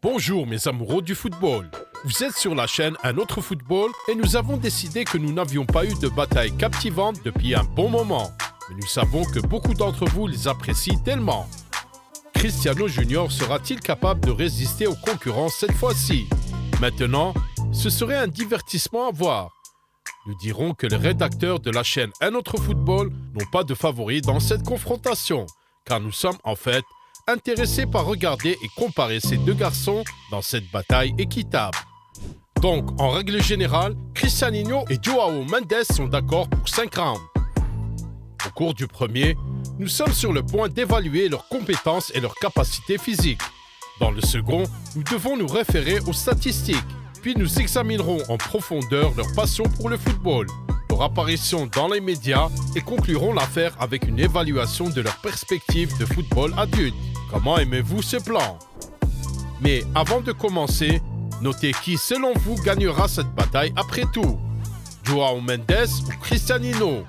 Bonjour mes amoureux du football. Vous êtes sur la chaîne Un autre football et nous avons décidé que nous n'avions pas eu de bataille captivante depuis un bon moment. Mais nous savons que beaucoup d'entre vous les apprécient tellement. Cristiano Junior sera-t-il capable de résister aux concurrents cette fois-ci? Maintenant, ce serait un divertissement à voir. Nous dirons que les rédacteurs de la chaîne Un autre football n'ont pas de favoris dans cette confrontation, car nous sommes en fait intéressés par regarder et comparer ces deux garçons dans cette bataille équitable. Donc, en règle générale, Cristiano et João Mendes sont d'accord pour 5 rounds. Au cours du premier, nous sommes sur le point d'évaluer leurs compétences et leurs capacités physiques. Dans le second, nous devons nous référer aux statistiques, puis nous examinerons en profondeur leur passion pour le football, leur apparition dans les médias et conclurons l'affaire avec une évaluation de leur perspective de football adulte. Comment aimez-vous ce plan? Mais avant de commencer, notez qui selon vous gagnera cette bataille après tout. João Mendes ou Cristiano?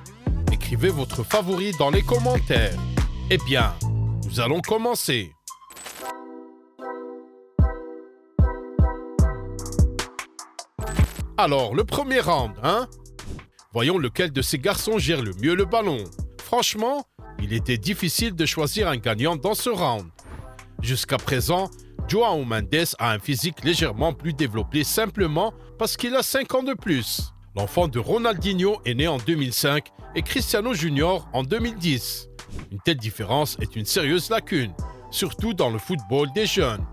Écrivez votre favori dans les commentaires. Eh bien, nous allons commencer. Alors, le premier round, hein? Voyons lequel de ces garçons gère le mieux le ballon. Franchement, il était difficile de choisir un gagnant dans ce round. Jusqu'à présent, João Mendes a un physique légèrement plus développé simplement parce qu'il a 5 ans de plus. L'enfant de Ronaldinho est né en 2005 et Cristiano Junior en 2010. Une telle différence est une sérieuse lacune, surtout dans le football des jeunes.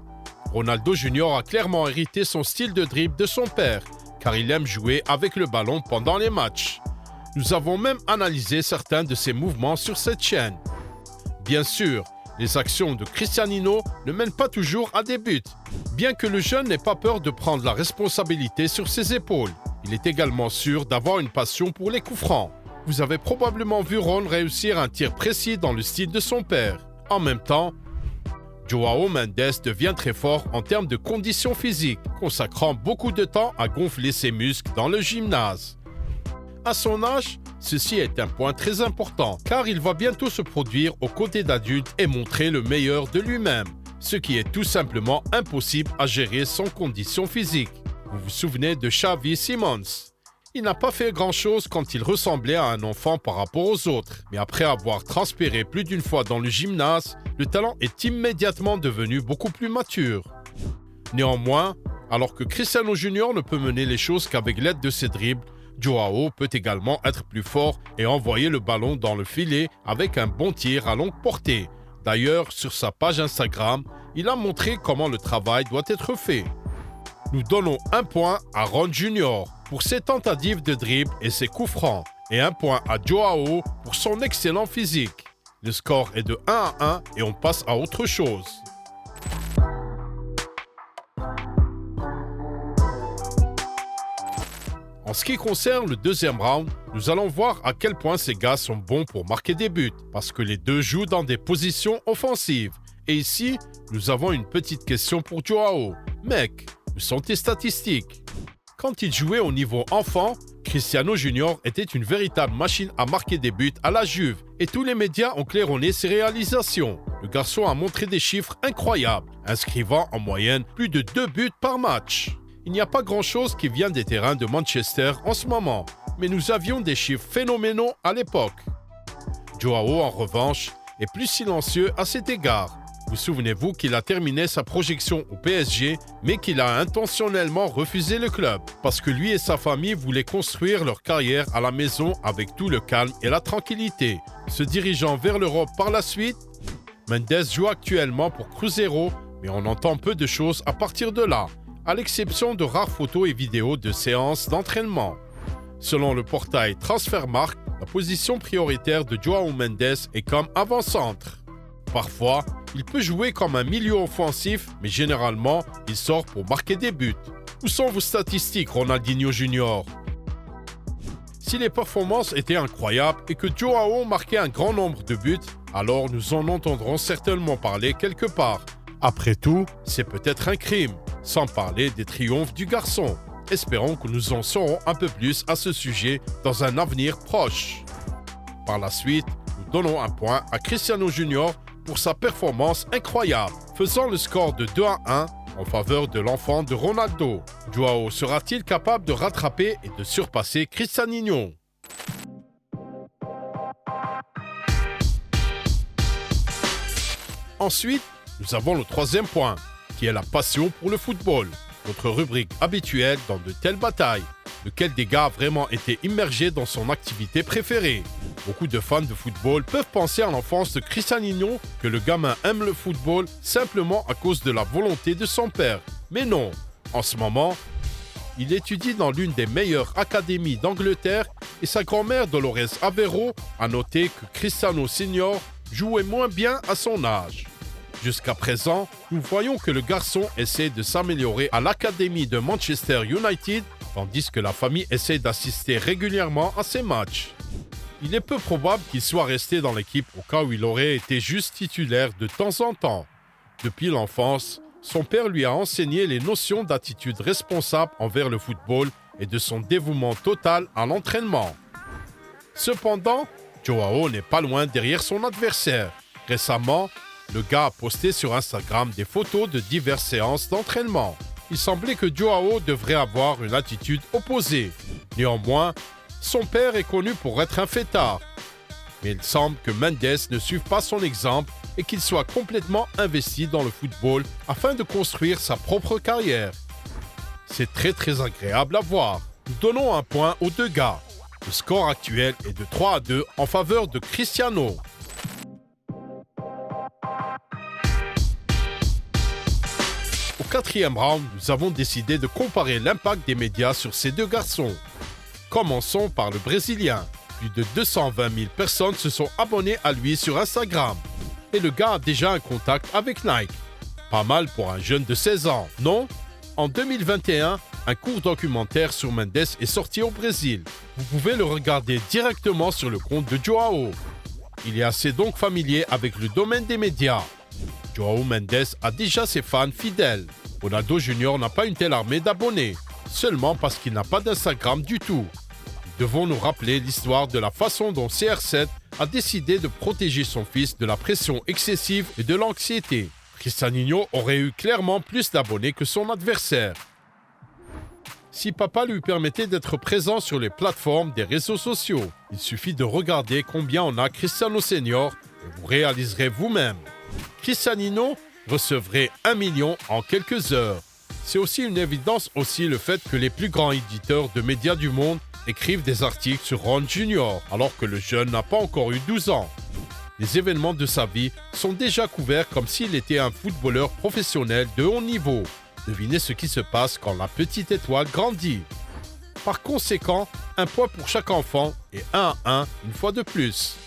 Ronaldo Junior a clairement hérité son style de dribble de son père, car il aime jouer avec le ballon pendant les matchs. Nous avons même analysé certains de ses mouvements sur cette chaîne. Bien sûr, les actions de Cristiano ne mènent pas toujours à des buts, bien que le jeune n'ait pas peur de prendre la responsabilité sur ses épaules. Il est également sûr d'avoir une passion pour les coups francs. Vous avez probablement vu Ron réussir un tir précis dans le style de son père. En même temps, João Mendes devient très fort en termes de conditions physiques, consacrant beaucoup de temps à gonfler ses muscles dans le gymnase. À son âge, ceci est un point très important, car il va bientôt se produire aux côtés d'adultes et montrer le meilleur de lui-même, ce qui est tout simplement impossible à gérer sans conditions physiques. Vous vous souvenez de Xavi Simons? Il n'a pas fait grand-chose quand il ressemblait à un enfant par rapport aux autres, mais après avoir transpiré plus d'une fois dans le gymnase, le talent est immédiatement devenu beaucoup plus mature. Néanmoins, alors que Cristiano Junior ne peut mener les choses qu'avec l'aide de ses dribbles, João peut également être plus fort et envoyer le ballon dans le filet avec un bon tir à longue portée. D'ailleurs, sur sa page Instagram, il a montré comment le travail doit être fait. Nous donnons un point à Ron Junior pour ses tentatives de dribble et ses coups francs, et un point à João pour son excellent physique. Le score est de 1-1 et on passe à autre chose. En ce qui concerne le deuxième round, nous allons voir à quel point ces gars sont bons pour marquer des buts, parce que les deux jouent dans des positions offensives. Et ici, nous avons une petite question pour João. Mec, où sont tes statistiques? Quand il jouait au niveau enfant, Cristiano Junior était une véritable machine à marquer des buts à la Juve, et tous les médias ont claironné ses réalisations. Le garçon a montré des chiffres incroyables, inscrivant en moyenne plus de 2 buts par match. Il n'y a pas grand-chose qui vient des terrains de Manchester en ce moment, mais nous avions des chiffres phénoménaux à l'époque. João, en revanche, est plus silencieux à cet égard. Vous souvenez-vous qu'il a terminé sa projection au PSG, mais qu'il a intentionnellement refusé le club, parce que lui et sa famille voulaient construire leur carrière à la maison avec tout le calme et la tranquillité. Se dirigeant vers l'Europe par la suite, Mendes joue actuellement pour Cruzeiro, mais on entend peu de choses à partir de là, à l'exception de rares photos et vidéos de séances d'entraînement. Selon le portail Transfermarkt, la position prioritaire de João Mendes est comme avant-centre. Parfois, il peut jouer comme un milieu offensif, mais généralement, il sort pour marquer des buts. Où sont vos statistiques, Ronaldinho Junior? Si les performances étaient incroyables et que João marquait un grand nombre de buts, alors nous en entendrons certainement parler quelque part. Après tout, c'est peut-être un crime, sans parler des triomphes du garçon. Espérons que nous en saurons un peu plus à ce sujet dans un avenir proche. Par la suite, nous donnons un point à Cristiano Junior pour sa performance incroyable, faisant le score de 2-1 en faveur de l'enfant de Ronaldo. Joao sera-t-il capable de rattraper et de surpasser Cristiano? Ensuite, nous avons le troisième point, qui est la passion pour le football. Notre rubrique habituelle dans de telles batailles. Lequel des gars a vraiment été immergé dans son activité préférée? Beaucoup de fans de football peuvent penser à l'enfance de Cristiano que le gamin aime le football simplement à cause de la volonté de son père. Mais non, en ce moment, il étudie dans l'une des meilleures académies d'Angleterre et sa grand-mère Dolores Aveiro a noté que Cristiano Senior jouait moins bien à son âge. Jusqu'à présent, nous voyons que le garçon essaie de s'améliorer à l'académie de Manchester United, tandis que la famille essaie d'assister régulièrement à ses matchs. Il est peu probable qu'il soit resté dans l'équipe au cas où il aurait été juste titulaire de temps en temps. Depuis l'enfance, son père lui a enseigné les notions d'attitude responsable envers le football et de son dévouement total à l'entraînement. Cependant, Joao n'est pas loin derrière son adversaire. Récemment, le gars a posté sur Instagram des photos de diverses séances d'entraînement. Il semblait que Joao devrait avoir une attitude opposée. Néanmoins, son père est connu pour être un fêtard. Mais il semble que Mendes ne suive pas son exemple et qu'il soit complètement investi dans le football afin de construire sa propre carrière. C'est très agréable à voir. Nous donnons un point aux deux gars. Le score actuel est de 3-2 en faveur de Cristiano. Au quatrième round, nous avons décidé de comparer l'impact des médias sur ces deux garçons. Commençons par le Brésilien. Plus de 220 000 personnes se sont abonnées à lui sur Instagram. Et le gars a déjà un contact avec Nike. Pas mal pour un jeune de 16 ans, non? En 2021, un court documentaire sur Mendes est sorti au Brésil. Vous pouvez le regarder directement sur le compte de Joao. Il est assez donc familier avec le domaine des médias. Joao Mendes a déjà ses fans fidèles. Ronaldo Junior n'a pas une telle armée d'abonnés, seulement parce qu'il n'a pas d'Instagram du tout. Nous devons nous rappeler l'histoire de la façon dont CR7 a décidé de protéger son fils de la pression excessive et de l'anxiété. Cristiano aurait eu clairement plus d'abonnés que son adversaire. Si papa lui permettait d'être présent sur les plateformes des réseaux sociaux, il suffit de regarder combien on a Cristiano Senior et vous réaliserez vous-même. Cristiano recevrait 1 million en quelques heures. C'est aussi une évidence aussi le fait que les plus grands éditeurs de médias du monde écrivent des articles sur Ron Junior, alors que le jeune n'a pas encore eu 12 ans. Les événements de sa vie sont déjà couverts comme s'il était un footballeur professionnel de haut niveau. Devinez ce qui se passe quand la petite étoile grandit. Par conséquent, un point pour chaque enfant et 1-1 une fois de plus.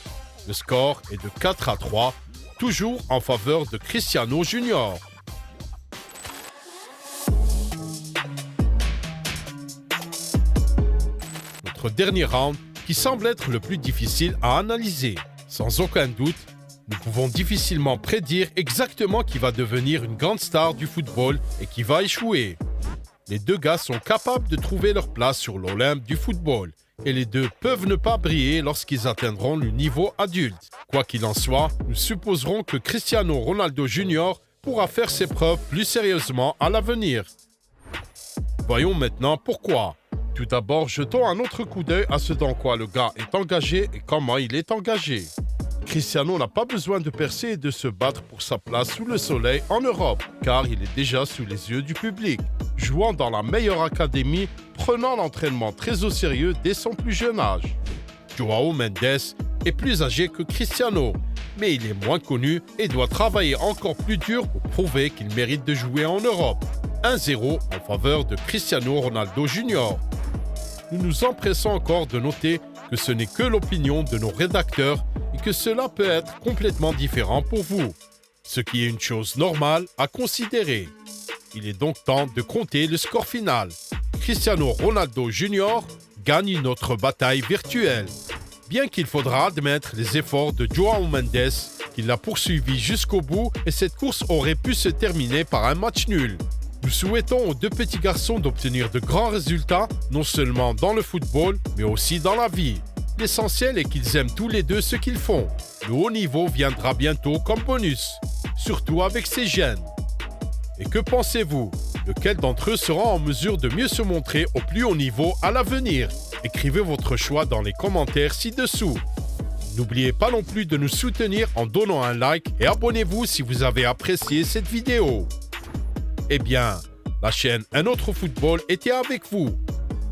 Le score est de 4-3, toujours en faveur de Cristiano Junior. Notre dernier round, qui semble être le plus difficile à analyser. Sans aucun doute, nous pouvons difficilement prédire exactement qui va devenir une grande star du football et qui va échouer. Les deux gars sont capables de trouver leur place sur l'Olympe du football et les deux peuvent ne pas briller lorsqu'ils atteindront le niveau adulte. Quoi qu'il en soit, nous supposerons que Cristiano Ronaldo Jr. pourra faire ses preuves plus sérieusement à l'avenir. Voyons maintenant pourquoi. Tout d'abord, jetons un autre coup d'œil à ce dans quoi le gars est engagé et comment il est engagé. Cristiano n'a pas besoin de percer et de se battre pour sa place sous le soleil en Europe, car il est déjà sous les yeux du public. Jouant dans la meilleure académie, prenant l'entraînement très au sérieux dès son plus jeune âge. Joao Mendes est plus âgé que Cristiano, mais il est moins connu et doit travailler encore plus dur pour prouver qu'il mérite de jouer en Europe. 1-0 en faveur de Cristiano Ronaldo Jr. Nous nous empressons encore de noter que ce n'est que l'opinion de nos rédacteurs et que cela peut être complètement différent pour vous, ce qui est une chose normale à considérer. Il est donc temps de compter le score final. Cristiano Ronaldo Jr. gagne notre bataille virtuelle. Bien qu'il faudra admettre les efforts de Joao Mendes, qu'il l'a poursuivi jusqu'au bout et cette course aurait pu se terminer par un match nul. Nous souhaitons aux deux petits garçons d'obtenir de grands résultats, non seulement dans le football, mais aussi dans la vie. L'essentiel est qu'ils aiment tous les deux ce qu'ils font. Le haut niveau viendra bientôt comme bonus, surtout avec ces jeunes. Et que pensez-vous? Lequel d'entre eux sera en mesure de mieux se montrer au plus haut niveau à l'avenir? Écrivez votre choix dans les commentaires ci-dessous. N'oubliez pas non plus de nous soutenir en donnant un like et abonnez-vous si vous avez apprécié cette vidéo. Eh bien, la chaîne Un autre football était avec vous.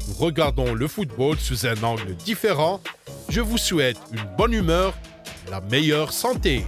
Nous regardons le football sous un angle différent. Je vous souhaite une bonne humeur, la meilleure santé.